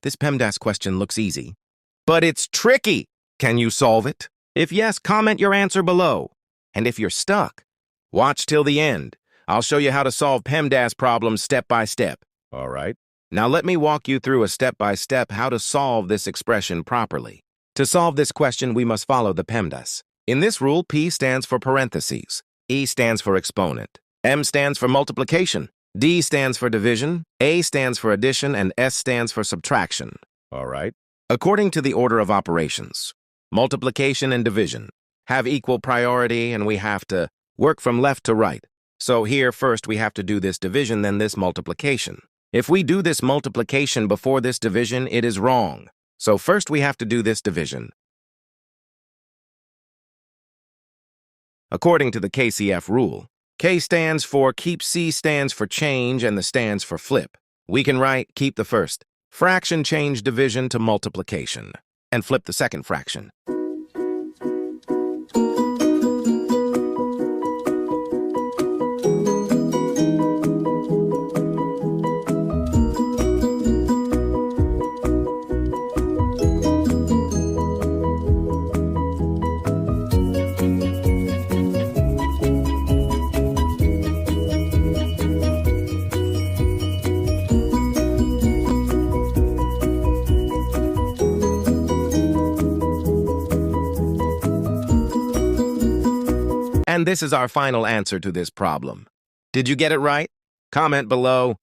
This PEMDAS question looks easy, but it's tricky. Can you solve it? If yes, comment your answer below. And if you're stuck, watch till the end. I'll show you how to solve PEMDAS problems step by step. All right. Now let me walk you through a step-by-step how to solve this expression properly. To solve this question, we must follow the PEMDAS. In this rule, P stands for parentheses, E stands for exponent, M stands for multiplication, D stands for division, A stands for addition, and S stands for subtraction. All right. According to the order of operations, multiplication and division have equal priority, and we have to work from left to right. So here, first, we have to do this division, then this multiplication. If we do this multiplication before this division, it is wrong. So first we have to do this division. According to the KCF rule, K stands for keep, C stands for change, and the stands for flip. We can write keep the first fraction, change division to multiplication, and flip the second fraction. And this is our final answer to this problem. Did you get it right? Comment below.